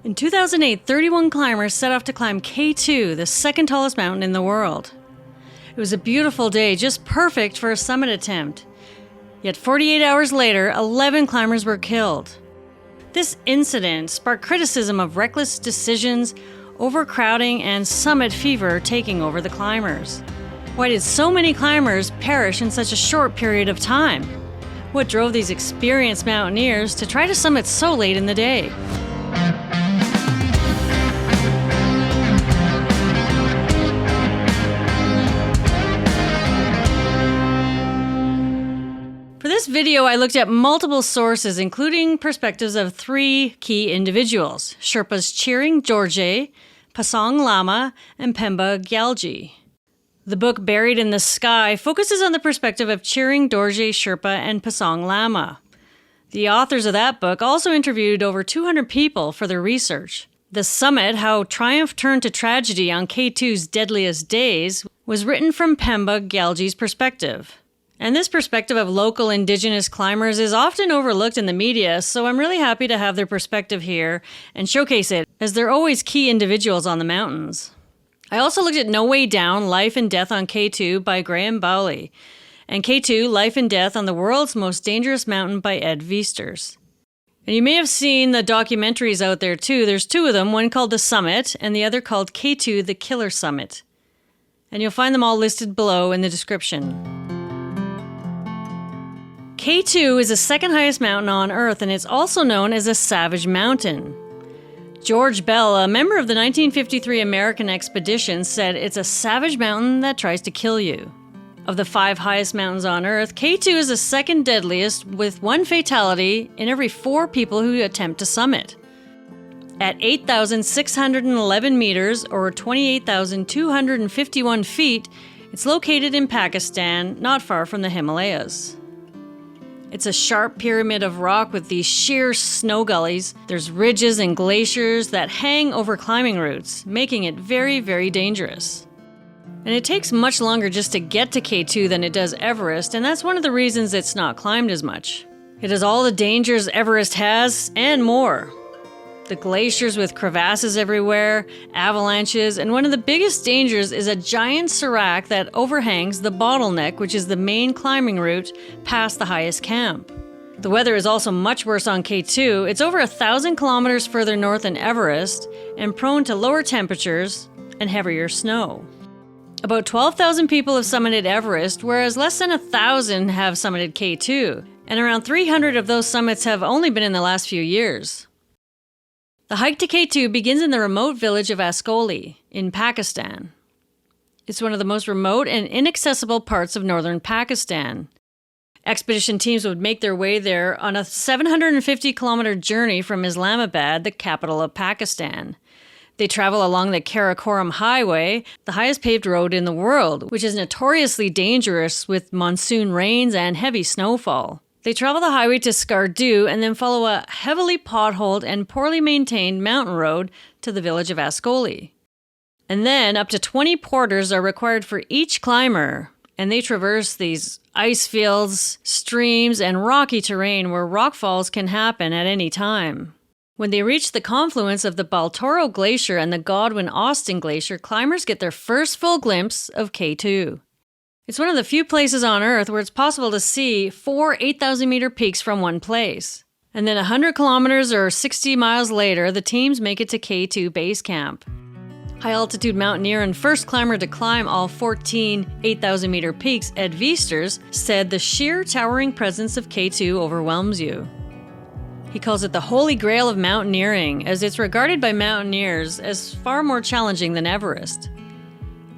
In 2008, 31 climbers set off to climb K2, the second tallest mountain in the world. It was a beautiful day, just perfect for a summit attempt. Yet 48 hours later, 11 climbers were killed. This incident sparked criticism of reckless decisions, overcrowding, and summit fever taking over the climbers. Why did so many climbers perish in such a short period of time? What drove these experienced mountaineers to try to summit so late in the day? For this video, I looked at multiple sources, including perspectives of three key individuals: Sherpas Tshering Dorje, Pasang Lama, and Pemba Gyalji. The book Buried in the Sky focuses on the perspective of Tshering Dorje Sherpa and Pasang Lama. The authors of that book also interviewed over 200 people for their research. The Summit, How Triumph Turned to Tragedy on K2's Deadliest Days, was written from Pemba Gyalji's perspective. And this perspective of local indigenous climbers is often overlooked in the media, so I'm really happy to have their perspective here and showcase it, as they're always key individuals on the mountains. I also looked at No Way Down, Life and Death on K2 by Graham Bowley, and K2, Life and Death on the World's Most Dangerous Mountain by Ed Viesturs. And you may have seen the documentaries out there too. There's two of them, one called The Summit and the other called K2, The Killer Summit. And you'll find them all listed below in the description. K2 is the second highest mountain on Earth, and it's also known as a savage mountain. George Bell, a member of the 1953 American expedition, said it's a savage mountain that tries to kill you. Of the 5 highest mountains on Earth, K2 is the second deadliest, with 1 fatality in every 4 people who attempt to summit. At 8,611 meters, or 28,251 feet, it's located in Pakistan, not far from the Himalayas. It's a sharp pyramid of rock with these sheer snow gullies. There's ridges and glaciers that hang over climbing routes, making it very, very dangerous. And it takes much longer just to get to K2 than it does Everest, and that's one of the reasons it's not climbed as much. It has all the dangers Everest has, and more. The glaciers with crevasses everywhere, avalanches, and one of the biggest dangers is a giant serac that overhangs the Bottleneck, which is the main climbing route past the highest camp. The weather is also much worse on K2. It's over 1,000 kilometers further north than Everest and prone to lower temperatures and heavier snow. About 12,000 people have summited Everest, whereas less than 1,000 have summited K2, and around 300 of those summits have only been in the last few years. The hike to K2 begins in the remote village of Ascoli in Pakistan. It's one of the most remote and inaccessible parts of northern Pakistan. Expedition teams would make their way there on a 750-kilometer journey from Islamabad, the capital of Pakistan. They travel along the Karakoram Highway, the highest paved road in the world, which is notoriously dangerous with monsoon rains and heavy snowfall. They travel the highway to Skardu and then follow a heavily potholed and poorly maintained mountain road to the village of Ascoli. And then up to 20 porters are required for each climber, and they traverse these ice fields, streams, and rocky terrain where rockfalls can happen at any time. When they reach the confluence of the Baltoro Glacier and the Godwin-Austen Glacier, climbers get their first full glimpse of K2. It's one of the few places on Earth where it's possible to see 4 8,000-meter peaks from one place. And then 100 kilometers or 60 miles later, the teams make it to K2 base camp. High-altitude mountaineer and first climber to climb all 14 8,000-meter peaks, Ed Viesturs, said the sheer towering presence of K2 overwhelms you. He calls it the holy grail of mountaineering, as it's regarded by mountaineers as far more challenging than Everest.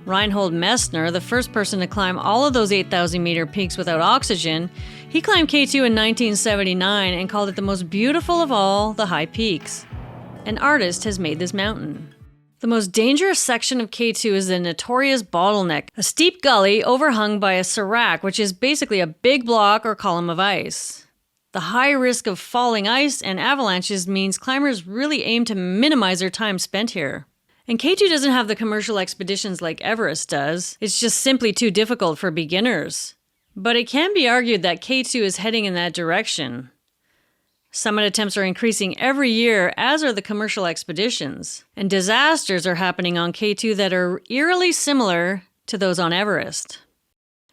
Reinhold Messner, the first person to climb all of those 8,000-meter peaks without oxygen, he climbed K2 in 1979 and called it the most beautiful of all the high peaks. An artist has made this mountain. The most dangerous section of K2 is the notorious Bottleneck, a steep gully overhung by a serac, which is basically a big block or column of ice. The high risk of falling ice and avalanches means climbers really aim to minimize their time spent here. And K2 doesn't have the commercial expeditions like Everest does. It's just simply too difficult for beginners. But it can be argued that K2 is heading in that direction. Summit attempts are increasing every year, as are the commercial expeditions. And disasters are happening on K2 that are eerily similar to those on Everest.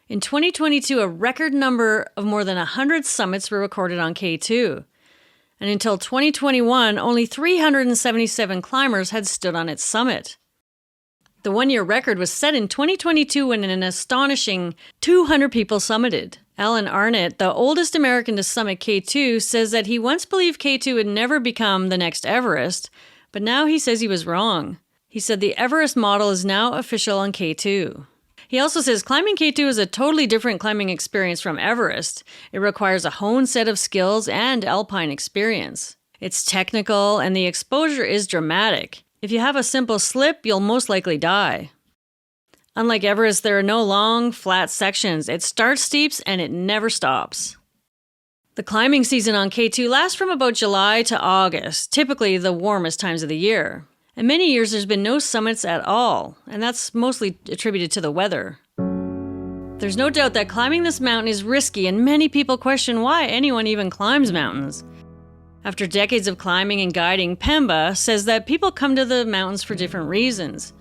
In 2022, a record number of more than 100 summits were recorded on K2. And until 2021, only 377 climbers had stood on its summit. The one-year record was set in 2022 when an astonishing 200 people summited. Alan Arnott, the oldest American to summit K2, says that he once believed K2 would never become the next Everest, but now he says he was wrong. He said the Everest model is now official on K2. He also says climbing K2 is a totally different climbing experience from Everest. It requires a honed set of skills and alpine experience. It's technical and the exposure is dramatic. If you have a simple slip, you'll most likely die. Unlike Everest, there are no long, flat sections. It starts steeps and it never stops. The climbing season on K2 lasts from about July to August, typically the warmest times of the year. And many years there's been no summits at all, and that's mostly attributed to the weather. There's no doubt that climbing this mountain is risky, and many people question why anyone even climbs mountains. After decades of climbing and guiding, Pemba says that people come to the mountains for different reasons.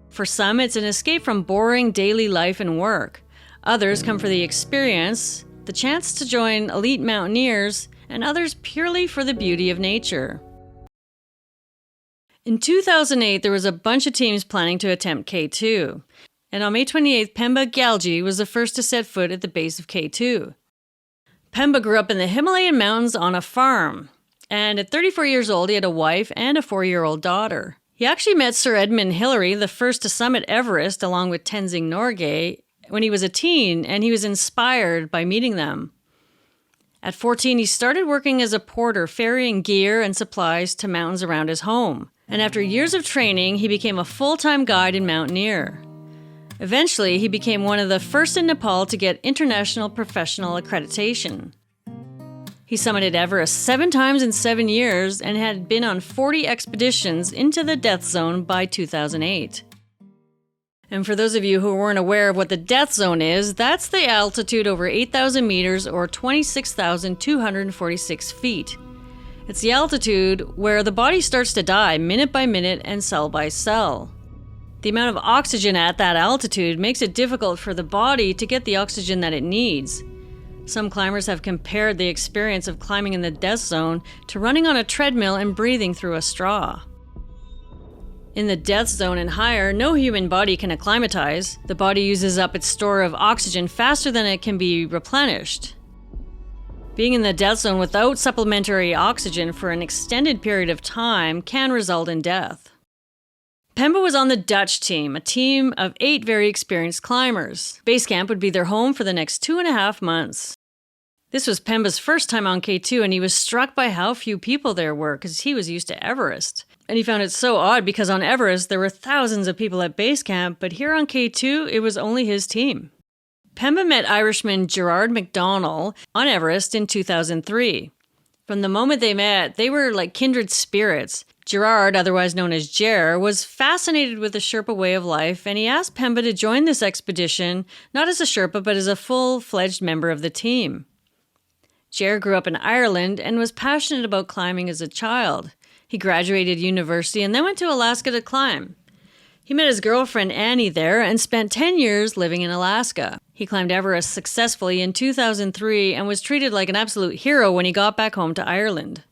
For some, it's an escape from boring daily life and work. Others come for the experience, the chance to join elite mountaineers, and others purely for the beauty of nature. In 2008, there was a bunch of teams planning to attempt K2. And on May 28th, Pemba Gilkey was the first to set foot at the base of K2. Pemba grew up in the Himalayan mountains on a farm. And at 34 years old, he had a wife and a 4-year-old daughter. He actually met Sir Edmund Hillary, the first to summit Everest, along with Tenzing Norgay, when he was a teen, and he was inspired by meeting them. At 14, he started working as a porter, ferrying gear and supplies to mountains around his home. And after years of training, he became a full-time guide and mountaineer. Eventually, he became one of the first in Nepal to get international professional accreditation. He summited Everest 7 times in 7 years and had been on 40 expeditions into the death zone by 2008. And for those of you who weren't aware of what the death zone is, that's the altitude over 8,000 meters or 26,246 feet. It's the altitude where the body starts to die minute by minute and cell by cell. The amount of oxygen at that altitude makes it difficult for the body to get the oxygen that it needs. Some climbers have compared the experience of climbing in the death zone to running on a treadmill and breathing through a straw. In the death zone and higher, no human body can acclimatize. The body uses up its store of oxygen faster than it can be replenished. Being in the death zone without supplementary oxygen for an extended period of time can result in death. Pemba was on the Dutch team, a team of 8 very experienced climbers. Base camp would be their home for the next 2.5 months. This was Pemba's first time on K2, and he was struck by how few people there were because he was used to Everest. And he found it so odd because on Everest there were thousands of people at base camp, but here on K2 it was only his team. Pemba met Irishman Gerard MacDonald on Everest in 2003. From the moment they met, they were like kindred spirits. Gerard, otherwise known as Ger, was fascinated with the Sherpa way of life, and he asked Pemba to join this expedition, not as a Sherpa, but as a full-fledged member of the team. Ger grew up in Ireland and was passionate about climbing as a child. He graduated university and then went to Alaska to climb. He met his girlfriend Annie there and spent 10 years living in Alaska. He climbed Everest successfully in 2003 and was treated like an absolute hero when he got back home to Ireland.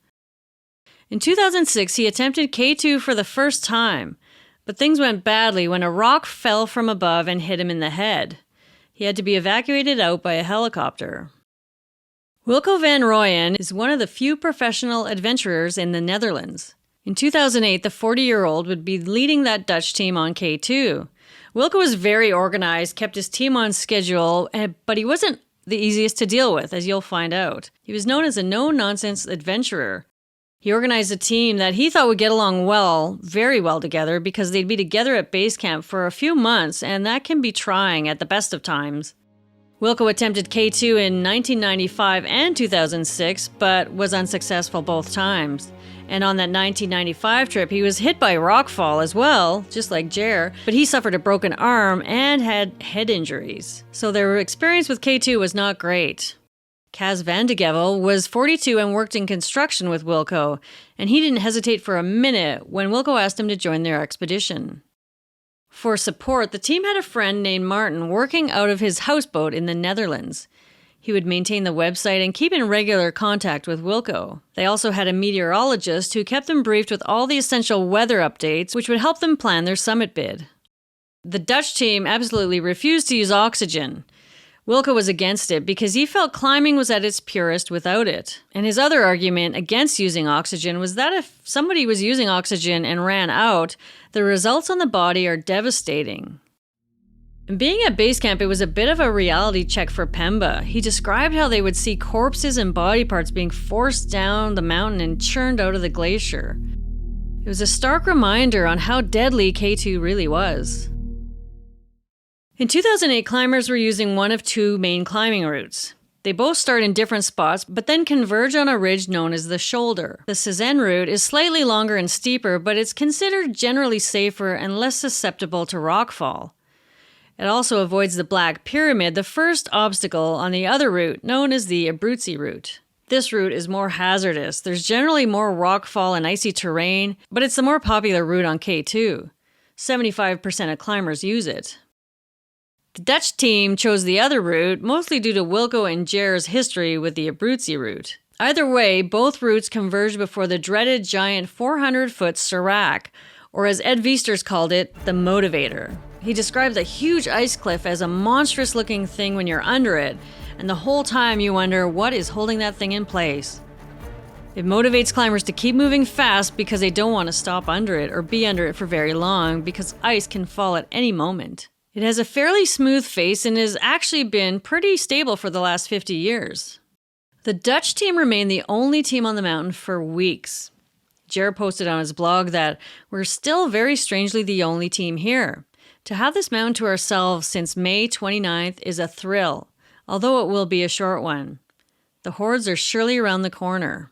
In 2006, he attempted K2 for the first time, but things went badly when a rock fell from above and hit him in the head. He had to be evacuated out by a helicopter. Wilco van Rooyen is one of the few professional adventurers in the Netherlands. In 2008, the 40-year-old would be leading that Dutch team on K2. Wilco was very organized, kept his team on schedule, but he wasn't the easiest to deal with, as you'll find out. He was known as a no-nonsense adventurer. He organized a team that he thought would get along very well together because they'd be together at base camp for a few months, and that can be trying at the best of times. Wilco attempted K2 in 1995 and 2006, but was unsuccessful both times. And on that 1995 trip, he was hit by rockfall as well, just like Ger, but he suffered a broken arm and had head injuries. So their experience with K2 was not great. Kaz van de Gevel was 42 and worked in construction with Wilco, and he didn't hesitate for a minute when Wilco asked him to join their expedition. For support, the team had a friend named Martin working out of his houseboat in the Netherlands. He would maintain the website and keep in regular contact with Wilco. They also had a meteorologist who kept them briefed with all the essential weather updates, which would help them plan their summit bid. The Dutch team absolutely refused to use oxygen. Wilco was against it because he felt climbing was at its purest without it. And his other argument against using oxygen was that if somebody was using oxygen and ran out, the results on the body are devastating. And being at base camp, it was a bit of a reality check for Pemba. He described how they would see corpses and body parts being forced down the mountain and churned out of the glacier. It was a stark reminder on how deadly K2 really was. In 2008, climbers were using one of two main climbing routes. They both start in different spots, but then converge on a ridge known as the shoulder. The Cézanne route is slightly longer and steeper, but it's considered generally safer and less susceptible to rockfall. It also avoids the Black Pyramid, the first obstacle on the other route, known as the Abruzzi route. This route is more hazardous. There's generally more rockfall and icy terrain, but it's the more popular route on K2. 75% of climbers use it. The Dutch team chose the other route, mostly due to Wilco and Ger's history with the Abruzzi route. Either way, both routes converged before the dreaded giant 400-foot Serac, or as Ed Viesters called it, the Motivator. He described the huge ice cliff as a monstrous-looking thing when you're under it, and the whole time you wonder what is holding that thing in place. It motivates climbers to keep moving fast because they don't want to stop under it or be under it for very long because ice can fall at any moment. It has a fairly smooth face and has actually been pretty stable for the last 50 years. The Dutch team remained the only team on the mountain for weeks. Ger posted on his blog that we're still very strangely the only team here. To have this mountain to ourselves since May 29th is a thrill, although it will be a short one. The hordes are surely around the corner.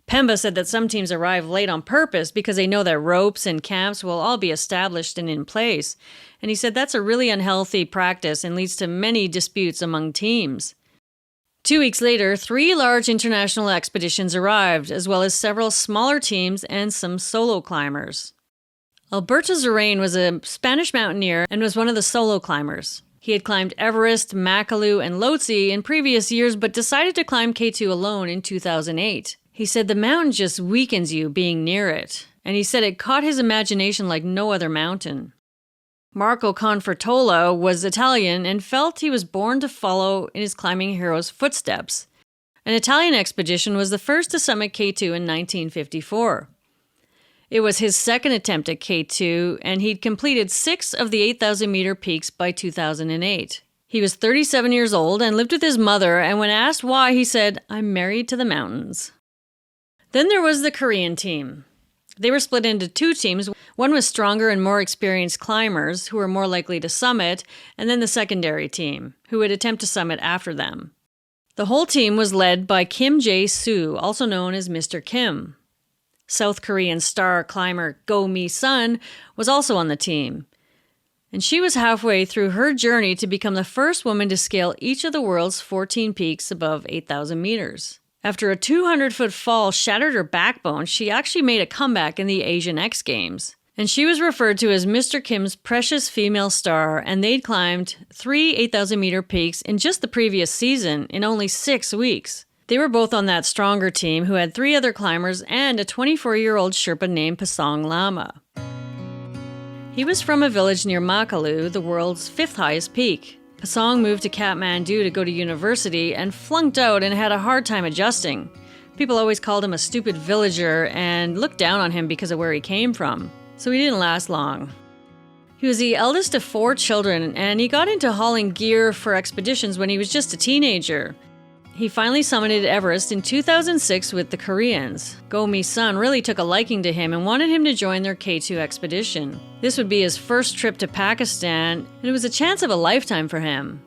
Pemba said that some teams arrive late on purpose because they know that ropes and camps will all be established and in place. And he said that's a really unhealthy practice and leads to many disputes among teams. 2 weeks later, 3 large international expeditions arrived, as well as several smaller teams and some solo climbers. Alberto Zerain was a Spanish mountaineer and was one of the solo climbers. He had climbed Everest, Makalu, and Lhotse in previous years, but decided to climb K2 alone in 2008. He said the mountain just weakens you being near it, and he said it caught his imagination like no other mountain. Marco Confortola was Italian and felt he was born to follow in his climbing hero's footsteps. An Italian expedition was the first to summit K2 in 1954. It was his second attempt at K2, and he'd completed 6 of the 8,000-meter peaks by 2008. He was 37 years old and lived with his mother, and when asked why, he said, "I'm married to the mountains." Then there was the Korean team. They were split into 2 teams. One was stronger and more experienced climbers who were more likely to summit, and then the secondary team, who would attempt to summit after them. The whole team was led by Kim Jae-soo, also known as Mr. Kim. South Korean star climber Go Mi-sun was also on the team. And she was halfway through her journey to become the first woman to scale each of the world's 14 peaks above 8,000 meters. After a 200-foot fall shattered her backbone, she actually made a comeback in the Asian X Games. And she was referred to as Mr. Kim's precious female star, and they'd climbed 3 8,000-meter peaks in just the previous season in only 6 weeks. They were both on that stronger team who had 3 other climbers and a 24-year-old Sherpa named Pasong Lama. He was from a village near Makalu, the world's 5th highest peak. Pasong moved to Kathmandu to go to university and flunked out and had a hard time adjusting. People always called him a stupid villager and looked down on him because of where he came from. So he didn't last long. He was the eldest of 4 children, and he got into hauling gear for expeditions when he was just a teenager. He finally summited Everest in 2006 with the Koreans. Go Mi-sun really took a liking to him and wanted him to join their K2 expedition. This would be his first trip to Pakistan, and it was a chance of a lifetime for him.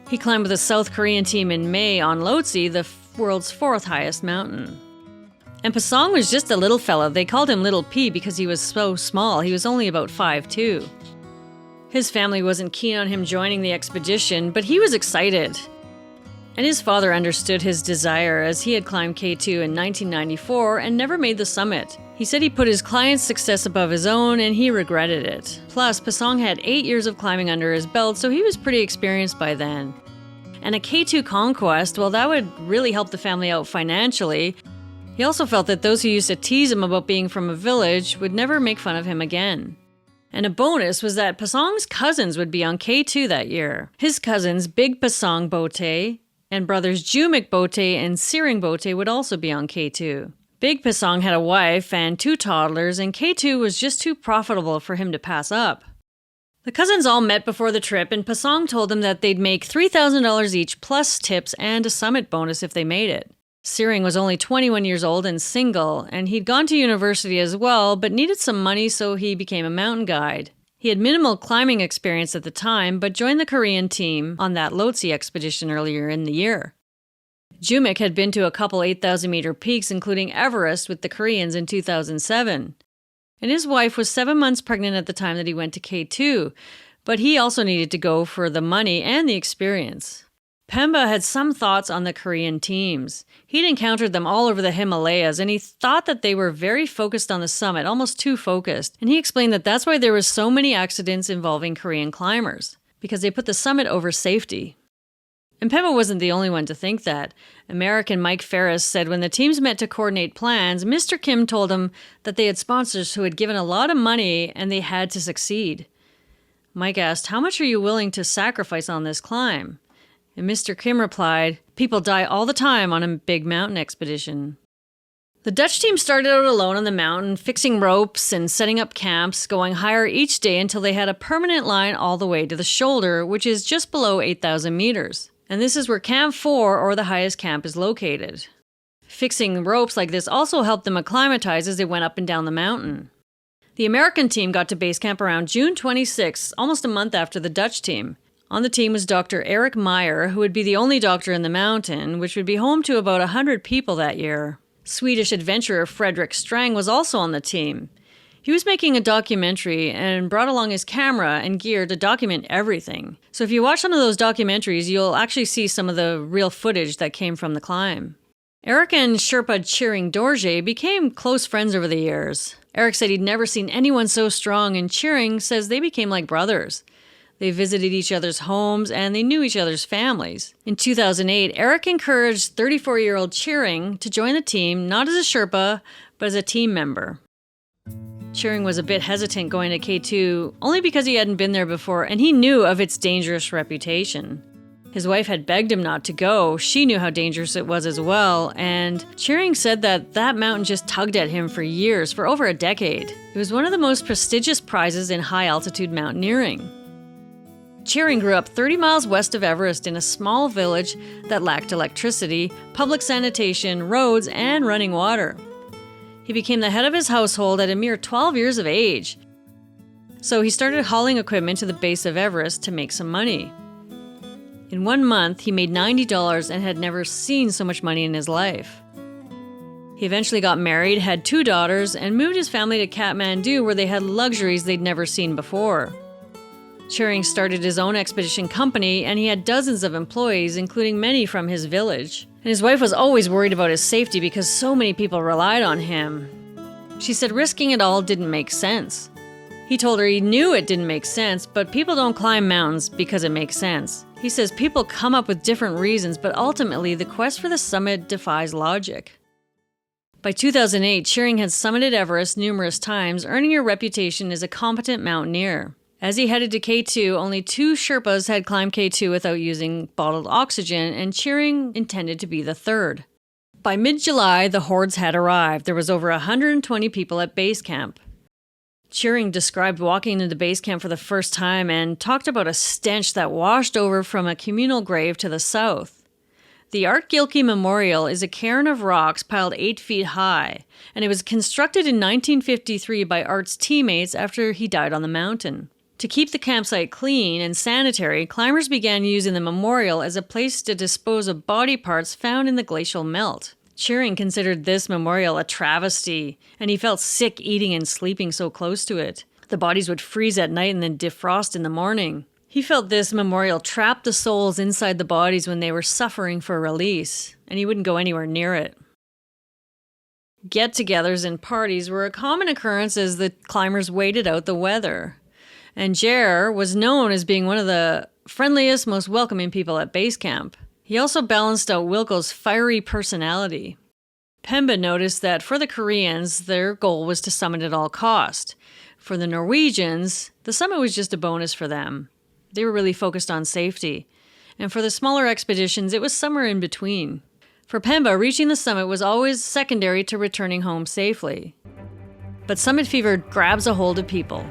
He climbed with a South Korean team in May on Lhotse, the world's 4th highest mountain. And Pasong was just a little fella. They called him Little P because he was so small. He was only about 5'2". His family wasn't keen on him joining the expedition, but he was excited. And his father understood his desire, as he had climbed K2 in 1994 and never made the summit. He said he put his client's success above his own and he regretted it. Plus, Pasong had 8 years of climbing under his belt, so he was pretty experienced by then. And a K2 conquest, well, that would really help the family out financially. He also felt that those who used to tease him about being from a village would never make fun of him again. And a bonus was that Pasong's cousins would be on K2 that year. His cousins, Big Pasong Bote, and brothers Jumik Bote and Siring Bote would also be on K2. Big Pasong had a wife and 2 toddlers, and K2 was just too profitable for him to pass up. The cousins all met before the trip, and Pasong told them that they'd make $3,000 each plus tips and a summit bonus if they made it. Siring was only 21 years old and single, and he'd gone to university as well, but needed some money, so he became a mountain guide. He had minimal climbing experience at the time, but joined the Korean team on that Lhotse expedition earlier in the year. Jumik had been to a couple 8,000-meter peaks, including Everest, with the Koreans in 2007. And his wife was 7 months pregnant at the time that he went to K2, but he also needed to go for the money and the experience. Pemba had some thoughts on the Korean teams. He'd encountered them all over the Himalayas, and he thought that they were very focused on the summit, almost too focused. And he explained that that's why there were so many accidents involving Korean climbers, because they put the summit over safety. And Pemba wasn't the only one to think that. American Mike Ferris said when the teams met to coordinate plans, Mr. Kim told him that they had sponsors who had given a lot of money and they had to succeed. Mike asked, "How much are you willing to sacrifice on this climb?" And Mr. Kim replied, "People die all the time on a big mountain expedition." The Dutch team started out alone on the mountain, fixing ropes and setting up camps, going higher each day until they had a permanent line all the way to the shoulder, which is just below 8,000 meters. And this is where Camp 4, or the highest camp, is located. Fixing ropes like this also helped them acclimatize as they went up and down the mountain. The American team got to base camp around June 26, almost a month after the Dutch team. On the team was Dr. Eric Meyer, who would be the only doctor in the mountain, which would be home to about 100 people that year. Swedish adventurer Fredrik Strang was also on the team. He was making a documentary and brought along his camera and gear to document everything. So if you watch some of those documentaries, you'll actually see some of the real footage that came from the climb. Eric and Sherpa Chiring Dorje became close friends over the years. Eric said he'd never seen anyone so strong, and Chiring says they became like brothers. They visited each other's homes and they knew each other's families. In 2008, Eric encouraged 34-year-old Chiring to join the team, not as a Sherpa, but as a team member. Chiring was a bit hesitant going to K2, only because he hadn't been there before and he knew of its dangerous reputation. His wife had begged him not to go. She knew how dangerous it was as well, and Chiring said that mountain just tugged at him for years, for over a decade. It was one of the most prestigious prizes in high-altitude mountaineering. Chiring grew up 30 miles west of Everest in a small village that lacked electricity, public sanitation, roads, and running water. He became the head of his household at a mere 12 years of age. So he started hauling equipment to the base of Everest to make some money. In 1 month, he made $90 and had never seen so much money in his life. He eventually got married, had 2 daughters, and moved his family to Kathmandu, where they had luxuries they'd never seen before. Chiring started his own expedition company, and he had dozens of employees, including many from his village. And his wife was always worried about his safety because so many people relied on him. She said risking it all didn't make sense. He told her he knew it didn't make sense, but people don't climb mountains because it makes sense. He says people come up with different reasons, but ultimately the quest for the summit defies logic. By 2008, Chiring had summited Everest numerous times, earning a reputation as a competent mountaineer. As he headed to K2, only 2 Sherpas had climbed K2 without using bottled oxygen, and Chiring intended to be the 3rd. By mid-July, the hordes had arrived. There was over 120 people at base camp. Chiring described walking into base camp for the first time and talked about a stench that washed over from a communal grave to the south. The Art Gilkey Memorial is a cairn of rocks piled 8 feet high, and it was constructed in 1953 by Art's teammates after he died on the mountain. To keep the campsite clean and sanitary, climbers began using the memorial as a place to dispose of body parts found in the glacial melt. Chiring considered this memorial a travesty, and he felt sick eating and sleeping so close to it. The bodies would freeze at night and then defrost in the morning. He felt this memorial trapped the souls inside the bodies when they were suffering for release, and he wouldn't go anywhere near it. Get-togethers and parties were a common occurrence as the climbers waited out the weather. And Jer was known as being one of the friendliest, most welcoming people at base camp. He also balanced out Wilco's fiery personality. Pemba noticed that for the Koreans, their goal was to summit at all cost. For the Norwegians, the summit was just a bonus for them. They were really focused on safety. And for the smaller expeditions, it was somewhere in between. For Pemba, reaching the summit was always secondary to returning home safely. But summit fever grabs a hold of people.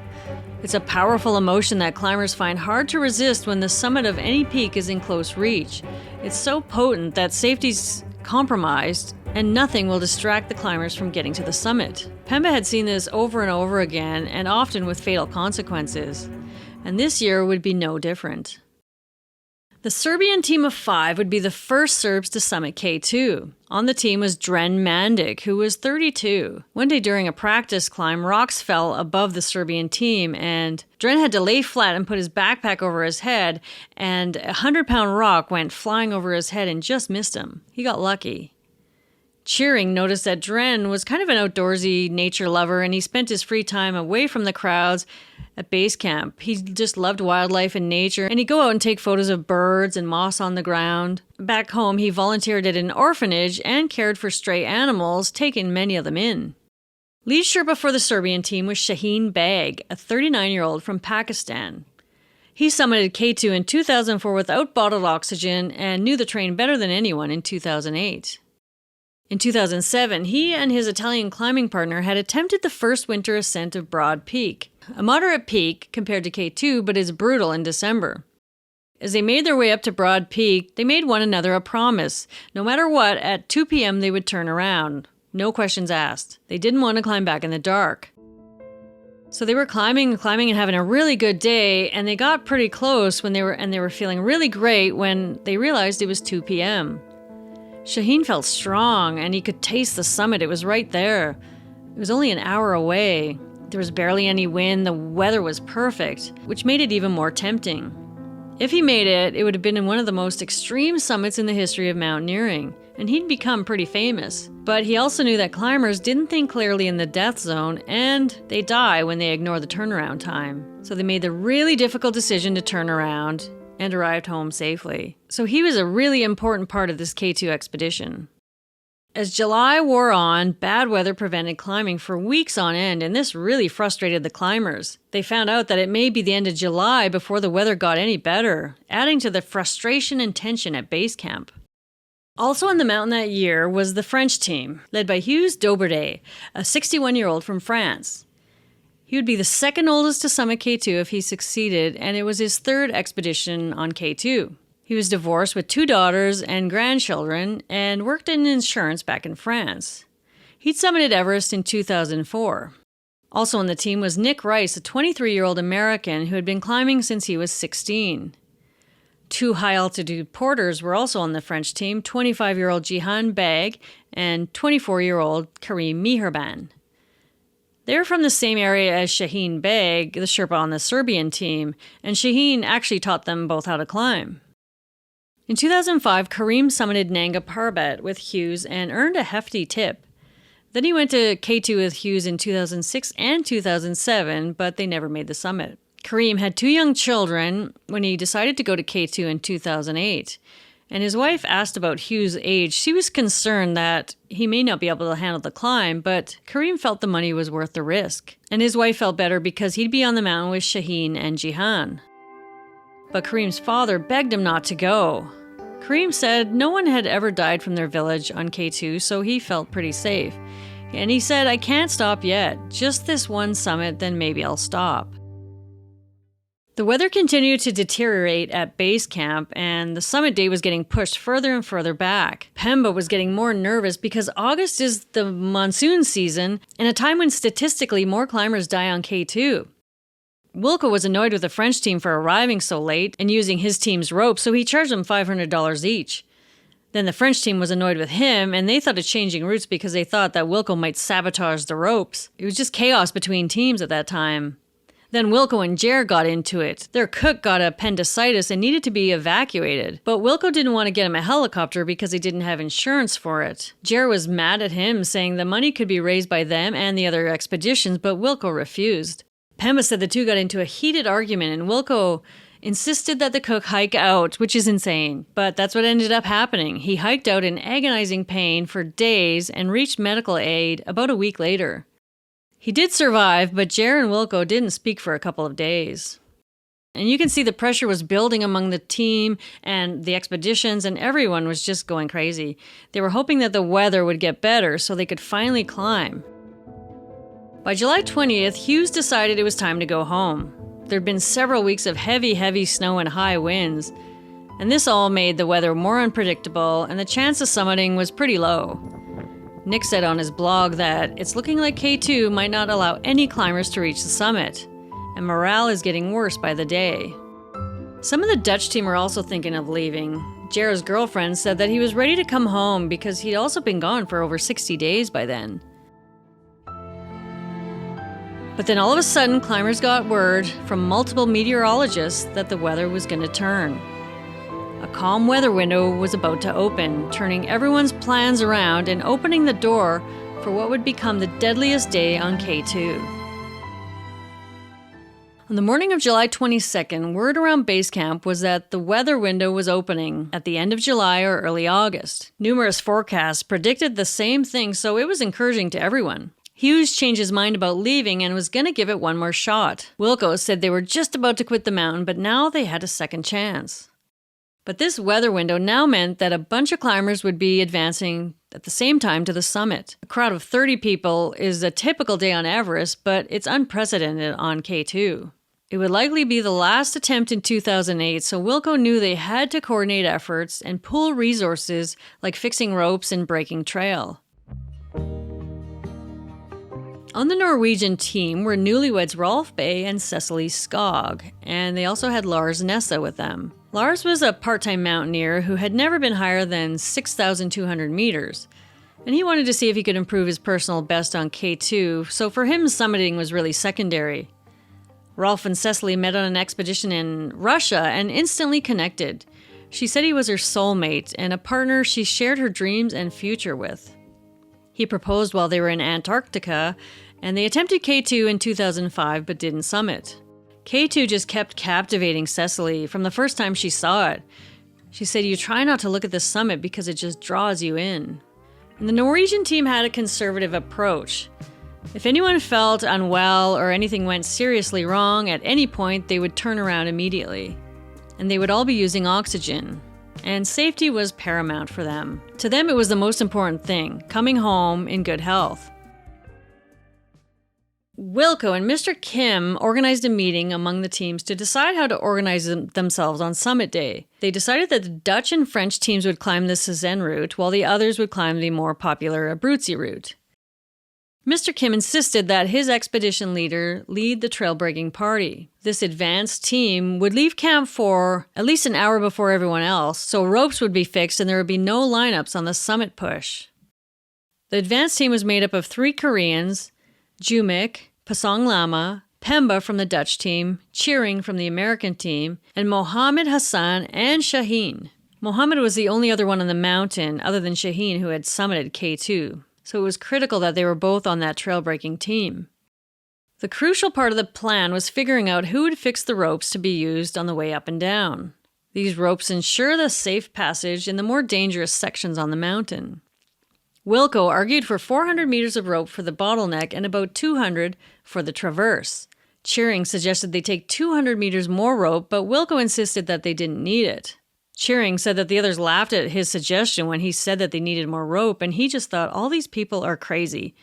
It's a powerful emotion that climbers find hard to resist when the summit of any peak is in close reach. It's so potent that safety's compromised, and nothing will distract the climbers from getting to the summit. Pemba had seen this over and over again, and often with fatal consequences. And this year would be no different. The Serbian team of 5 would be the first Serbs to summit K2. On the team was Dren Mandic, who was 32. One day during a practice climb, rocks fell above the Serbian team, and Dren had to lay flat and put his backpack over his head, and a 100-pound rock went flying over his head and just missed him. He got lucky. Cheering noticed that Dren was kind of an outdoorsy nature lover, and he spent his free time away from the crowds at base camp. He just loved wildlife and nature, and he'd go out and take photos of birds and moss on the ground. Back home, he volunteered at an orphanage and cared for stray animals, taking many of them in. Lead Sherpa for the Serbian team was Shaheen Beg, a 39-year-old from Pakistan. He summited K2 in 2004 without bottled oxygen and knew the terrain better than anyone in 2008. In 2007, he and his Italian climbing partner had attempted the first winter ascent of Broad Peak, a moderate peak compared to K2, but is brutal in December. As they made their way up to Broad Peak, they made one another a promise. No matter what, at 2 p.m. they would turn around. No questions asked. They didn't want to climb back in the dark. So they were climbing and having a really good day, and they got pretty close they were feeling really great when they realized it was 2 p.m. Shaheen felt strong, and he could taste the summit. It was right there. It was only an hour away. There was barely any wind. The weather was perfect, which made it even more tempting. If he made it, it would have been in one of the most extreme summits in the history of mountaineering, and he'd become pretty famous. But he also knew that climbers didn't think clearly in the death zone, and they die when they ignore the turnaround time. So they made the really difficult decision to turn around and arrived home safely. So he was a really important part of this K2 expedition. As July wore on, bad weather prevented climbing for weeks on end, and this really frustrated the climbers. They found out that it may be the end of July before the weather got any better, adding to the frustration and tension at base camp. Also on the mountain that year was the French team, led by Hugues Dauberdet, a 61-year-old from France. He would be the second oldest to summit K2 if he succeeded, and it was his third expedition on K2. He was divorced with 2 daughters and grandchildren and worked in insurance back in France. He'd summited Everest in 2004. Also on the team was Nick Rice, a 23-year-old American who had been climbing since he was 16. 2 high-altitude porters were also on the French team, 25-year-old Jihan Beg and 24-year-old Karim Meherban. They were from the same area as Shaheen Beg, the Sherpa on the Serbian team, and Shaheen actually taught them both how to climb. In 2005, Karim summited Nanga Parbat with Hughes and earned a hefty tip. Then he went to K2 with Hughes in 2006 and 2007, but they never made the summit. Karim had 2 young children when he decided to go to K2 in 2008. And his wife asked about Hughes' age. She was concerned that he may not be able to handle the climb, but Karim felt the money was worth the risk. And his wife felt better because he'd be on the mountain with Shaheen and Jihan. But Karim's father begged him not to go. Karim said no one had ever died from their village on K2, so he felt pretty safe. And he said, "I can't stop yet. Just this one summit, then maybe I'll stop." The weather continued to deteriorate at base camp, and the summit date was getting pushed further and further back. Pemba was getting more nervous because August is the monsoon season and a time when statistically more climbers die on K2. Wilco was annoyed with the French team for arriving so late and using his team's rope, so he charged them $500 each. Then the French team was annoyed with him, and they thought of changing routes because they thought that Wilco might sabotage the ropes. It was just chaos between teams at that time. Then Wilco and Jer got into it. Their cook got appendicitis and needed to be evacuated. But Wilco didn't want to get him a helicopter because he didn't have insurance for it. Jer was mad at him, saying the money could be raised by them and the other expeditions, but Wilco refused. Pemba said the two got into a heated argument and Wilco insisted that the cook hike out, which is insane. But that's what ended up happening. He hiked out in agonizing pain for days and reached medical aid about a week later. He did survive, but Jer and Wilco didn't speak for a couple of days. And you can see the pressure was building among the team and the expeditions, and everyone was just going crazy. They were hoping that the weather would get better so they could finally climb. By July 20th, Hughes decided it was time to go home. There'd been several weeks of heavy snow and high winds, and this all made the weather more unpredictable, and the chance of summiting was pretty low. Nick said on his blog that it's looking like K2 might not allow any climbers to reach the summit, and morale is getting worse by the day. Some of the Dutch team are also thinking of leaving. Jared's girlfriend said that he was ready to come home because he'd also been gone for over 60 days by then. But then all of a sudden, climbers got word from multiple meteorologists that the weather was going to turn. A calm weather window was about to open, turning everyone's plans around and opening the door for what would become the deadliest day on K2. On the morning of July 22nd, word around base camp was that the weather window was opening at the end of July or early August. Numerous forecasts predicted the same thing, so it was encouraging to everyone. Hughes changed his mind about leaving and was going to give it one more shot. Wilco said they were just about to quit the mountain, but now they had a second chance. But this weather window now meant that a bunch of climbers would be advancing at the same time to the summit. A crowd of 30 people is a typical day on Everest, but it's unprecedented on K2. It would likely be the last attempt in 2008, so Wilco knew they had to coordinate efforts and pool resources like fixing ropes and breaking trail. On the Norwegian team were newlyweds Rolf Bay and Cecily Skog, and they also had Lars Nessa with them. Lars was a part-time mountaineer who had never been higher than 6,200 meters, and he wanted to see if he could improve his personal best on K2, so for him summiting was really secondary. Rolf and Cecily met on an expedition in Russia and instantly connected. She said he was her soulmate and a partner she shared her dreams and future with. He proposed while they were in Antarctica, and they attempted K2 in 2005 but didn't summit. K2 just kept captivating Cecily from the first time she saw it. She said, "You try not to look at the summit because it just draws you in." And the Norwegian team had a conservative approach. If anyone felt unwell or anything went seriously wrong at any point, they would turn around immediately. And they would all be using oxygen. And safety was paramount for them. To them, it was the most important thing, coming home in good health. Wilco and Mr. Kim organized a meeting among the teams to decide how to organize themselves on summit day. They decided that the Dutch and French teams would climb the Cézanne route, while the others would climb the more popular Abruzzi route. Mr. Kim insisted that his expedition leader lead the trail-breaking party. This advanced team would leave camp for at least an hour before everyone else, so ropes would be fixed and there would be no lineups on the summit push. The advanced team was made up of 3 Koreans, Jumik, Pasong Lama, Pemba from the Dutch team, Cheering from the American team, and Mohammed Hassan and Shaheen. Mohammed was the only other one on the mountain other than Shaheen who had summited K2. So it was critical that they were both on that trail-breaking team. The crucial part of the plan was figuring out who would fix the ropes to be used on the way up and down. These ropes ensure the safe passage in the more dangerous sections on the mountain. Wilco argued for 400 meters of rope for the bottleneck and about 200 for the traverse. Cheering suggested they take 200 meters more rope, but Wilco insisted that they didn't need it. Cheering said that the others laughed at his suggestion when he said that they needed more rope, and he just thought all these people are crazy.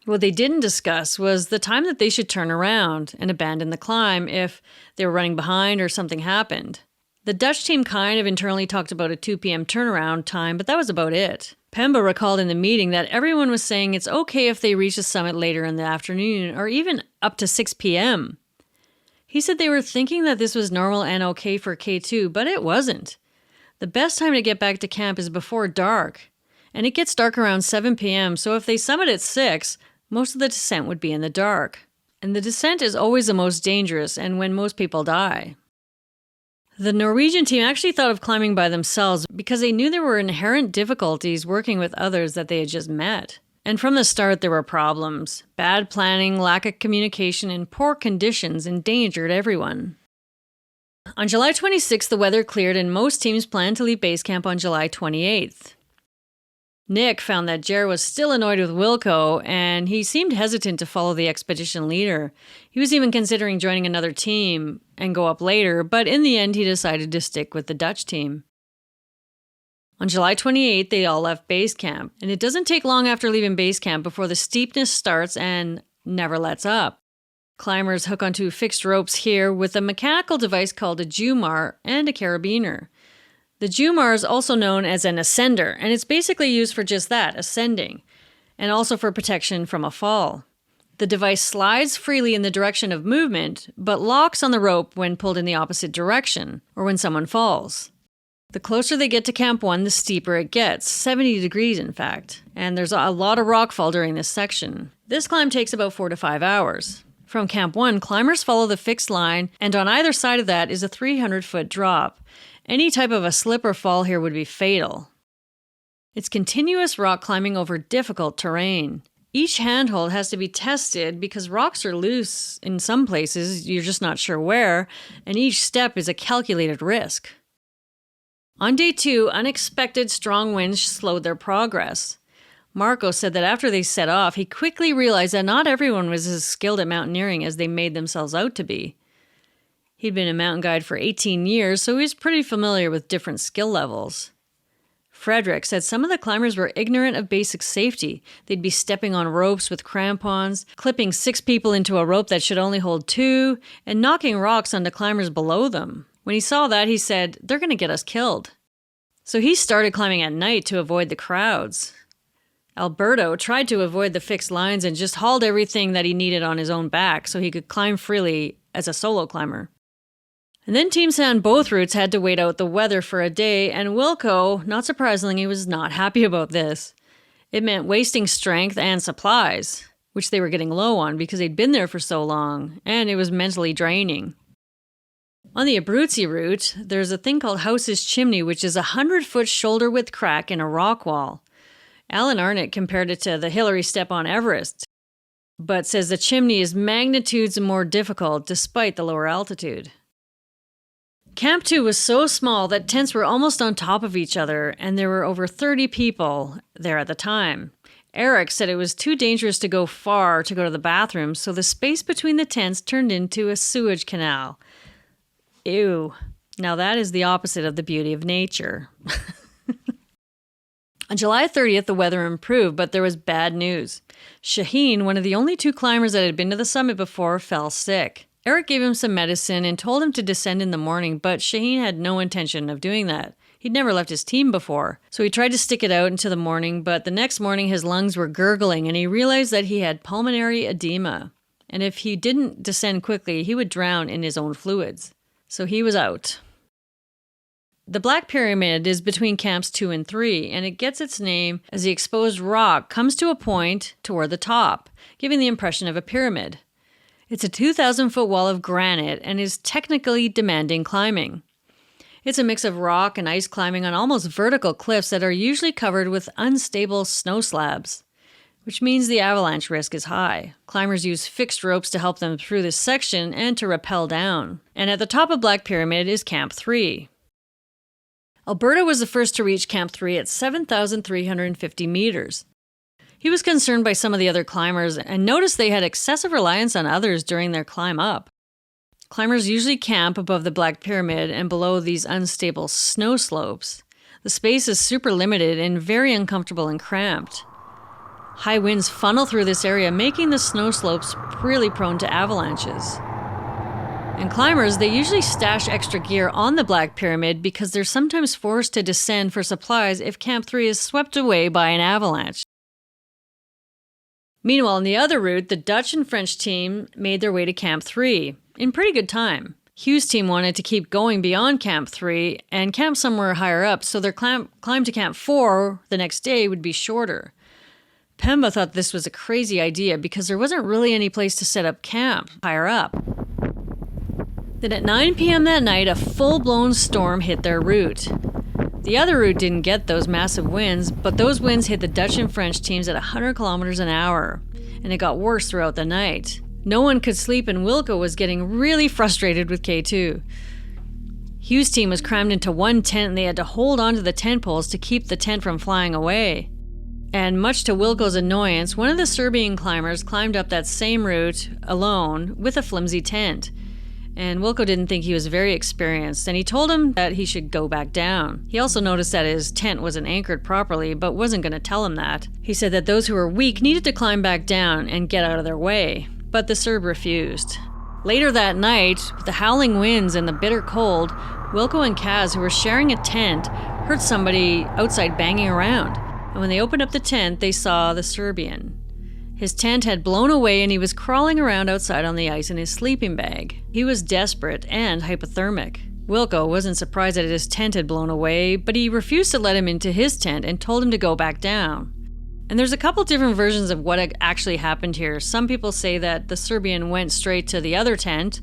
What they didn't discuss was the time that they should turn around and abandon the climb if they were running behind or something happened. The Dutch team kind of internally talked about a 2 p.m. turnaround time, but that was about it. Pemba recalled in the meeting that everyone was saying it's okay if they reach the summit later in the afternoon or even up to 6 p.m. He said they were thinking that this was normal and okay for K2, but it wasn't. The best time to get back to camp is before dark, and it gets dark around 7 p.m., so if they summit at 6, most of the descent would be in the dark. and the descent is always the most dangerous and when most people die. The Norwegian team actually thought of climbing by themselves because they knew there were inherent difficulties working with others that they had just met. And from the start, there were problems. Bad planning, lack of communication, and poor conditions endangered everyone. On July 26th, the weather cleared and most teams planned to leave base camp on July 28th. Nick found that Jer was still annoyed with Wilco, and he seemed hesitant to follow the expedition leader. He was even considering joining another team and go up later, but in the end he decided to stick with the Dutch team. On July 28th, they all left base camp, and it doesn't take long after leaving base camp before the steepness starts and never lets up. Climbers hook onto fixed ropes here with a mechanical device called a Jumar and a carabiner. The Jumar is also known as an ascender, and it's basically used for just that, ascending, and also for protection from a fall. The device slides freely in the direction of movement, but locks on the rope when pulled in the opposite direction, or when someone falls. The closer they get to Camp 1, the steeper it gets, 70 degrees in fact, and there's a lot of rockfall during this section. This climb takes about 4 to 5 hours. From Camp 1, climbers follow the fixed line, and on either side of that is a 300-foot drop. Any type of a slip or fall here would be fatal. It's continuous rock climbing over difficult terrain. Each handhold has to be tested because rocks are loose in some places, you're just not sure where, and each step is a calculated risk. On day 2, unexpected strong winds slowed their progress. Marco said that after they set off, he quickly realized that not everyone was as skilled at mountaineering as they made themselves out to be. He'd been a mountain guide for 18 years, so he was pretty familiar with different skill levels. Frederick said some of the climbers were ignorant of basic safety. They'd be stepping on ropes with crampons, clipping 6 people into a rope that should only hold 2, and knocking rocks onto climbers below them. When he saw that, he said, "They're going to get us killed." So he started climbing at night to avoid the crowds. Alberto tried to avoid the fixed lines and just hauled everything that he needed on his own back so he could climb freely as a solo climber. And then teams on both routes had to wait out the weather for a day, and Wilco, not surprisingly, was not happy about this. It meant wasting strength and supplies, which they were getting low on because they'd been there for so long, and it was mentally draining. On the Abruzzi route, there's a thing called House's Chimney, which is a 100-foot shoulder-width crack in a rock wall. Alan Arnott compared it to the Hillary Step on Everest, but says the chimney is magnitudes more difficult despite the lower altitude. Camp 2 was so small that tents were almost on top of each other, and there were over 30 people there at the time. Eric said it was too dangerous to go far to go to the bathroom, so the space between the tents turned into a sewage canal. Ew. Now that is the opposite of the beauty of nature. On July 30th, the weather improved, but there was bad news. Shaheen, one of the only 2 climbers that had been to the summit before, fell sick. Eric gave him some medicine and told him to descend in the morning, but Shaheen had no intention of doing that. He'd never left his team before, so he tried to stick it out into the morning, but the next morning his lungs were gurgling and he realized that he had pulmonary edema. And if he didn't descend quickly, he would drown in his own fluids. So he was out. The Black Pyramid is between camps 2 and 3, and it gets its name as the exposed rock comes to a point toward the top, giving the impression of a pyramid. It's a 2,000-foot wall of granite and is technically demanding climbing. It's a mix of rock and ice climbing on almost vertical cliffs that are usually covered with unstable snow slabs, which means the avalanche risk is high. Climbers use fixed ropes to help them through this section and to rappel down. And at the top of Black Pyramid is Camp 3. Alberta was the first to reach Camp 3 at 7,350 meters. He was concerned by some of the other climbers and noticed they had excessive reliance on others during their climb up. Climbers usually camp above the Black Pyramid and below these unstable snow slopes. The space is super limited and very uncomfortable and cramped. High winds funnel through this area, making the snow slopes really prone to avalanches. And climbers, they usually stash extra gear on the Black Pyramid because they're sometimes forced to descend for supplies if Camp 3 is swept away by an avalanche. Meanwhile, on the other route, the Dutch and French team made their way to Camp 3 in pretty good time. Hugh's team wanted to keep going beyond Camp 3 and camp somewhere higher up, so their climb to Camp 4 the next day would be shorter. Pemba thought this was a crazy idea because there wasn't really any place to set up camp higher up. Then at 9 p.m. that night, a full-blown storm hit their route. The other route didn't get those massive winds, but those winds hit the Dutch and French teams at 100 kilometers an hour, and it got worse throughout the night. No one could sleep, and Wilco was getting really frustrated with K2. Hughes' team was crammed into one tent, and they had to hold onto the tent poles to keep the tent from flying away. And much to Wilco's annoyance, one of the Serbian climbers climbed up that same route alone with a flimsy tent. And Wilco didn't think he was very experienced, and he told him that he should go back down. He also noticed that his tent wasn't anchored properly, but wasn't going to tell him that. He said that those who were weak needed to climb back down and get out of their way, but the Serb refused. Later that night, with the howling winds and the bitter cold, Wilco and Kaz, who were sharing a tent, heard somebody outside banging around. And when they opened up the tent, they saw the Serbian. His tent had blown away and he was crawling around outside on the ice in his sleeping bag. He was desperate and hypothermic. Wilco wasn't surprised that his tent had blown away, but he refused to let him into his tent and told him to go back down. And there's a couple different versions of what actually happened here. Some people say that the Serbian went straight to the other tent,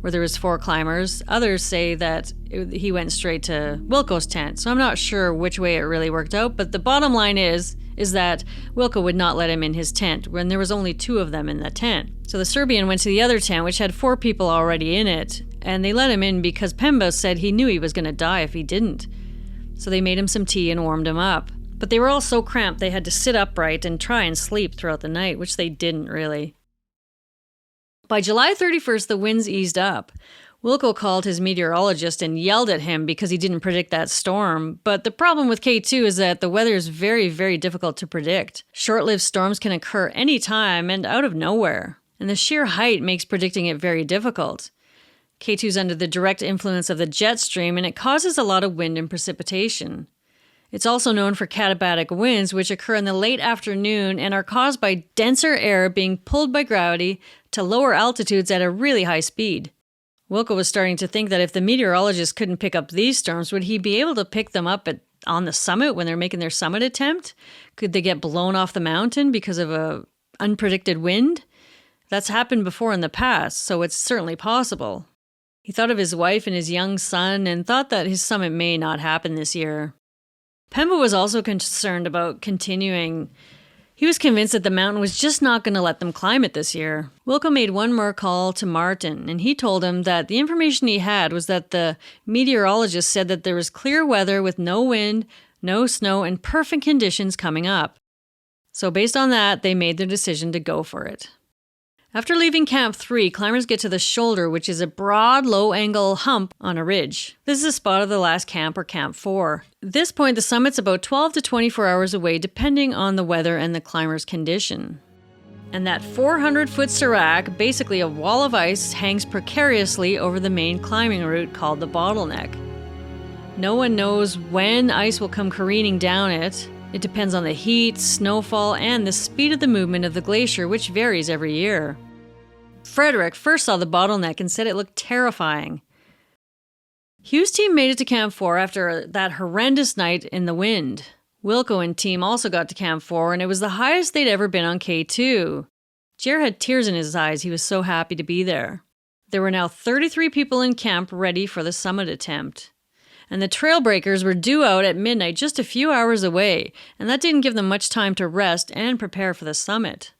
where there was 4 climbers. Others say that he went straight to Wilco's tent. So I'm not sure which way it really worked out, but the bottom line is that Wilco would not let him in his tent when there was only 2 of them in the tent. So the Serbian went to the other tent, which had 4 people already in it, and they let him in because Pemba said he knew he was going to die if he didn't. So they made him some tea and warmed him up. But they were all so cramped they had to sit upright and try and sleep throughout the night, which they didn't really. By July 31st, the winds eased up. Wilco called his meteorologist and yelled at him because he didn't predict that storm. But the problem with K2 is that the weather is very, very difficult to predict. Short-lived storms can occur anytime and out of nowhere. And the sheer height makes predicting it very difficult. K2 is under the direct influence of the jet stream, and it causes a lot of wind and precipitation. It's also known for katabatic winds, which occur in the late afternoon and are caused by denser air being pulled by gravity to lower altitudes at a really high speed. Wilco was starting to think that if the meteorologist couldn't pick up these storms, would he be able to pick them up on the summit when they're making their summit attempt? Could they get blown off the mountain because of a unpredicted wind? That's happened before in the past, so it's certainly possible. He thought of his wife and his young son and thought that his summit may not happen this year. Pemba was also concerned about continuing. He was convinced that the mountain was just not going to let them climb it this year. Wilco made one more call to Martin, and he told him that the information he had was that the meteorologist said that there was clear weather with no wind, no snow, and perfect conditions coming up. So based on that, they made their decision to go for it. After leaving Camp 3, climbers get to the shoulder, which is a broad, low-angle hump on a ridge. This is the spot of the last camp, or Camp 4. At this point, the summit's about 12 to 24 hours away, depending on the weather and the climber's condition. And that 400-foot serac, basically a wall of ice, hangs precariously over the main climbing route called the Bottleneck. No one knows when ice will come careening down it. It depends on the heat, snowfall, and the speed of the movement of the glacier, which varies every year. Frederick first saw the Bottleneck and said it looked terrifying. Hughes' team made it to Camp 4 after that horrendous night in the wind. Wilco and team also got to Camp 4, and it was the highest they'd ever been on K2. Jer had tears in his eyes. He was so happy to be there. There were now 33 people in camp ready for the summit attempt. And the trail breakers were due out at midnight, just a few hours away, and that didn't give them much time to rest and prepare for the summit.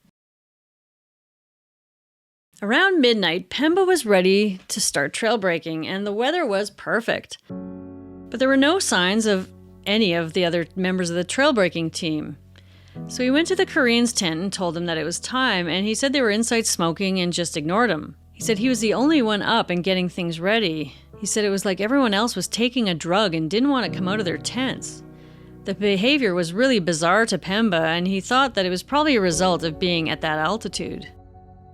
Around midnight, Pemba was ready to start trail breaking, and the weather was perfect. But there were no signs of any of the other members of the trail breaking team. So he went to the Korean's tent and told him that it was time, and he said they were inside smoking and just ignored him. He said he was the only one up and getting things ready. He said it was like everyone else was taking a drug and didn't want to come out of their tents. The behavior was really bizarre to Pemba, and he thought that it was probably a result of being at that altitude.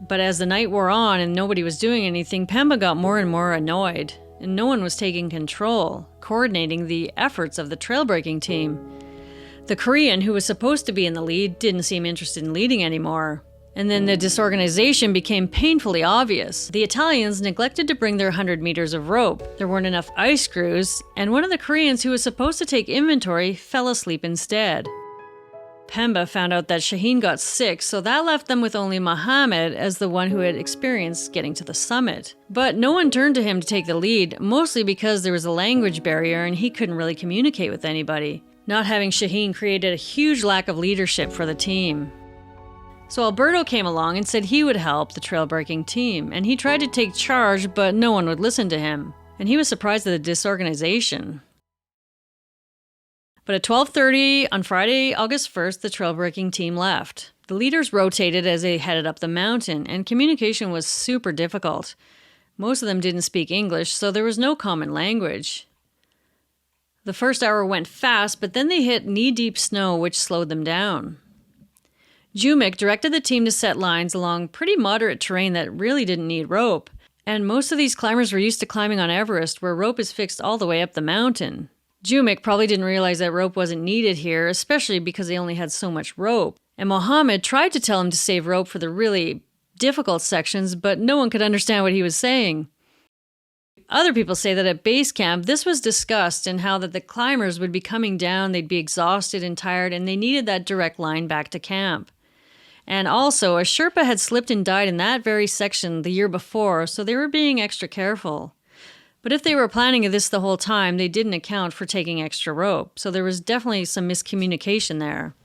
But as the night wore on and nobody was doing anything, Pemba got more and more annoyed, and no one was taking control, coordinating the efforts of the trail breaking team. The Korean, who was supposed to be in the lead, didn't seem interested in leading anymore. And then the disorganization became painfully obvious. The Italians neglected to bring their 100 meters of rope. There weren't enough ice screws, and one of the Koreans who was supposed to take inventory fell asleep instead. Pemba found out that Shaheen got sick, so that left them with only Mohammed as the one who had experienced getting to the summit. But no one turned to him to take the lead, mostly because there was a language barrier and he couldn't really communicate with anybody. Not having Shaheen created a huge lack of leadership for the team. So Alberto came along and said he would help the trail-breaking team, and he tried to take charge, but no one would listen to him. And he was surprised at the disorganization. But at 12:30 on Friday, August 1st, the trail-breaking team left. The leaders rotated as they headed up the mountain, and communication was super difficult. Most of them didn't speak English, so there was no common language. The first hour went fast, but then they hit knee-deep snow, which slowed them down. Jumic directed the team to set lines along pretty moderate terrain that really didn't need rope, and most of these climbers were used to climbing on Everest, where rope is fixed all the way up the mountain. Jumic probably didn't realize that rope wasn't needed here, especially because they only had so much rope. And Mohammed tried to tell him to save rope for the really difficult sections, but no one could understand what he was saying. Other people say that at base camp, this was discussed and how that the climbers would be coming down, they'd be exhausted and tired, and they needed that direct line back to camp. And also, a Sherpa had slipped and died in that very section the year before, so they were being extra careful. But if they were planning this the whole time, they didn't account for taking extra rope, so there was definitely some miscommunication there.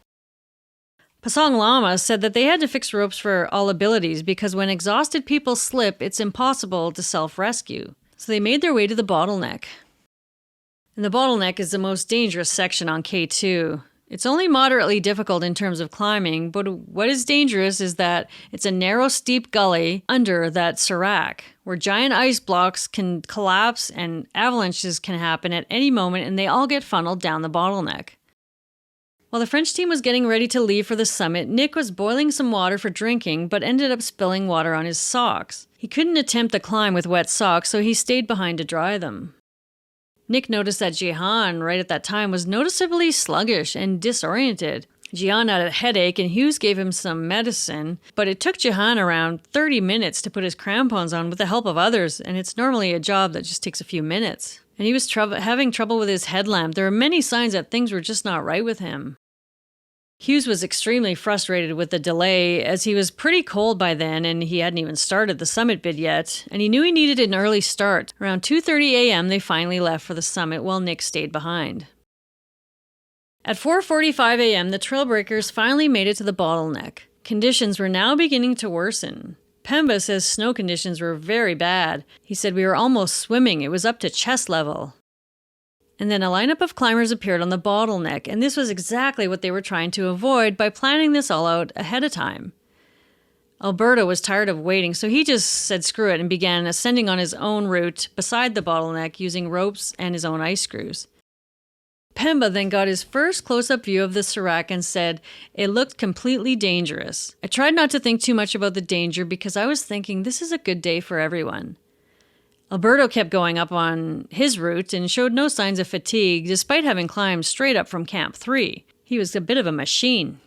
Pasang Lama said that they had to fix ropes for all abilities because when exhausted people slip, it's impossible to self-rescue. So they made their way to the Bottleneck. And the Bottleneck is the most dangerous section on K2. It's only moderately difficult in terms of climbing, but what is dangerous is that it's a narrow, steep gully under that serac, where giant ice blocks can collapse and avalanches can happen at any moment, and they all get funneled down the Bottleneck. While the French team was getting ready to leave for the summit, Nick was boiling some water for drinking, but ended up spilling water on his socks. He couldn't attempt the climb with wet socks, so he stayed behind to dry them. Nick noticed that Jihan, right at that time, was noticeably sluggish and disoriented. Jihan had a headache and Hughes gave him some medicine, but it took Jihan around 30 minutes to put his crampons on with the help of others, and it's normally a job that just takes a few minutes. And he was having trouble with his headlamp. There were many signs that things were just not right with him. Hughes was extremely frustrated with the delay as he was pretty cold by then and he hadn't even started the summit bid yet, and he knew he needed an early start. Around 2:30 a.m. they finally left for the summit while Nick stayed behind. At 4:45 a.m. the trailbreakers finally made it to the Bottleneck. Conditions were now beginning to worsen. Pemba says snow conditions were very bad. He said we were almost swimming, it was up to chest level. And then a lineup of climbers appeared on the Bottleneck, and this was exactly what they were trying to avoid by planning this all out ahead of time. Alberto was tired of waiting, so he just said screw it and began ascending on his own route beside the Bottleneck using ropes and his own ice screws. Pemba then got his first close-up view of the serac and said, "It looked completely dangerous. I tried not to think too much about the danger because I was thinking this is a good day for everyone." Alberto kept going up on his route and showed no signs of fatigue despite having climbed straight up from Camp 3. He was a bit of a machine.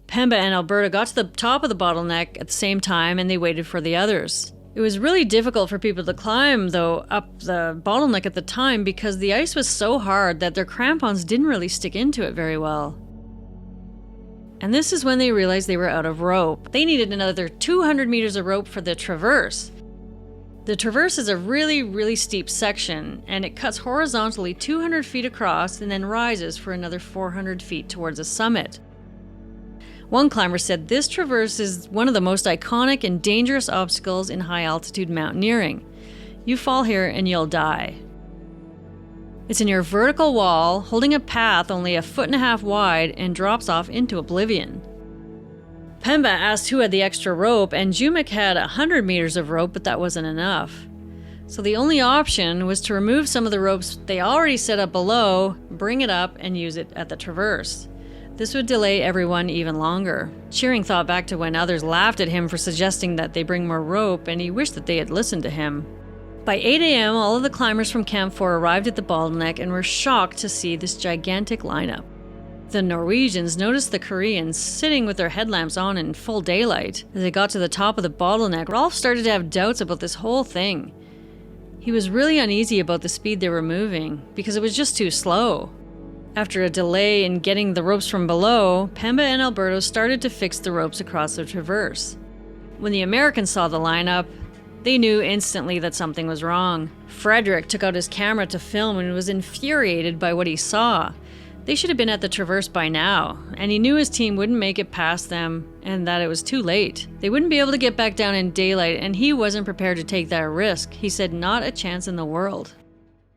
Pemba and Alberto got to the top of the Bottleneck at the same time and they waited for the others. It was really difficult for people to climb, though, up the Bottleneck at the time because the ice was so hard that their crampons didn't really stick into it very well. And this is when they realized they were out of rope. They needed another 200 meters of rope for the traverse. The traverse is a really, really steep section, and it cuts horizontally 200 feet across and then rises for another 400 feet towards the summit. One climber said this traverse is one of the most iconic and dangerous obstacles in high-altitude mountaineering. You fall here and you'll die. It's a near vertical wall, holding a path only 1.5 feet wide and drops off into oblivion. Pemba asked who had the extra rope, and Jumic had 100 meters of rope, but that wasn't enough. So the only option was to remove some of the ropes they already set up below, bring it up, and use it at the traverse. This would delay everyone even longer. Shearing thought back to when others laughed at him for suggesting that they bring more rope, and he wished that they had listened to him. By 8 a.m., all of the climbers from Camp 4 arrived at the Bottleneck and were shocked to see this gigantic lineup. The Norwegians noticed the Koreans sitting with their headlamps on in full daylight. As they got to the top of the Bottleneck, Rolf started to have doubts about this whole thing. He was really uneasy about the speed they were moving, because it was just too slow. After a delay in getting the ropes from below, Pemba and Alberto started to fix the ropes across the traverse. When the Americans saw the lineup, they knew instantly that something was wrong. Frederick took out his camera to film and was infuriated by what he saw. They should have been at the traverse by now, and he knew his team wouldn't make it past them and that it was too late. They wouldn't be able to get back down in daylight, and he wasn't prepared to take that risk. He said not a chance in the world.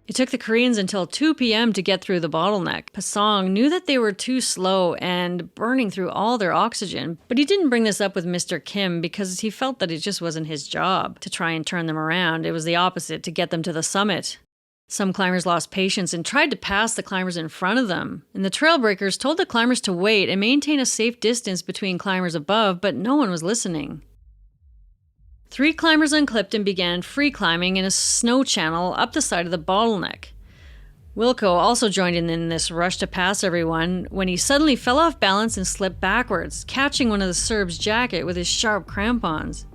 It took the Koreans until 2 p.m. to get through the bottleneck. Pasong knew that they were too slow and burning through all their oxygen, but he didn't bring this up with Mr. Kim because he felt that it just wasn't his job to try and turn them around. It was the opposite, to get them to the summit. Some climbers lost patience and tried to pass the climbers in front of them, and the trail breakers told the climbers to wait and maintain a safe distance between climbers above, but no one was listening. 3 climbers unclipped and began free climbing in a snow channel up the side of the bottleneck. Wilco also joined in this rush to pass everyone when he suddenly fell off balance and slipped backwards, catching one of the Serbs' jacket with his sharp crampons.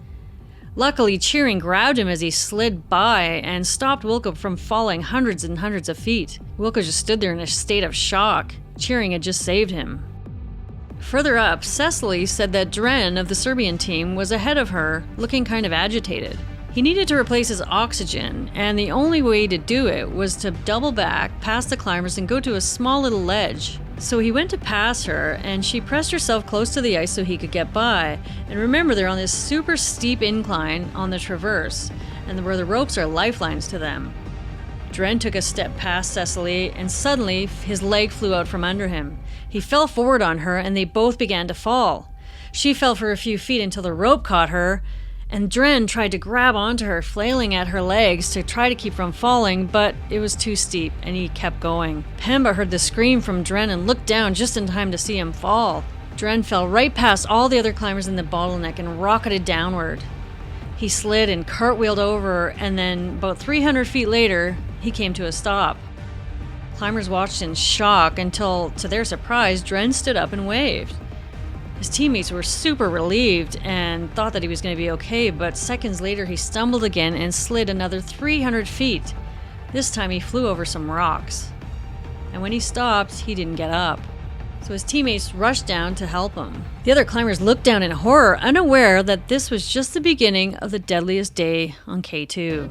Luckily, cheering grabbed him as he slid by and stopped Wilco from falling hundreds and hundreds of feet. Wilco just stood there in a state of shock. Cheering had just saved him. Further up, Cecily said that Dren of the Serbian team was ahead of her, looking kind of agitated. He needed to replace his oxygen, and the only way to do it was to double back, past the climbers, and go to a small little ledge. So he went to pass her, and she pressed herself close to the ice so he could get by. And remember, they're on this super steep incline on the traverse, and where the ropes are lifelines to them. Dren took a step past Cecily, and suddenly his leg flew out from under him. He fell forward on her, and they both began to fall. She fell for a few feet until the rope caught her, and Dren tried to grab onto her, flailing at her legs to try to keep from falling, but it was too steep, and he kept going. Pemba heard the scream from Dren and looked down just in time to see him fall. Dren fell right past all the other climbers in the bottleneck and rocketed downward. He slid and cartwheeled over, and then about 300 feet later, he came to a stop. Climbers watched in shock until, to their surprise, Dren stood up and waved. His teammates were super relieved and thought that he was going to be okay, but seconds later he stumbled again and slid another 300 feet. This time he flew over some rocks. And when he stopped, he didn't get up. So his teammates rushed down to help him. The other climbers looked down in horror, unaware that this was just the beginning of the deadliest day on K2.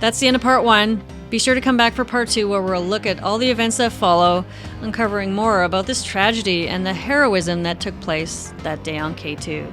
That's the end of part 1. Be sure to come back for part 2, where we'll look at all the events that follow, uncovering more about this tragedy and the heroism that took place that day on K2.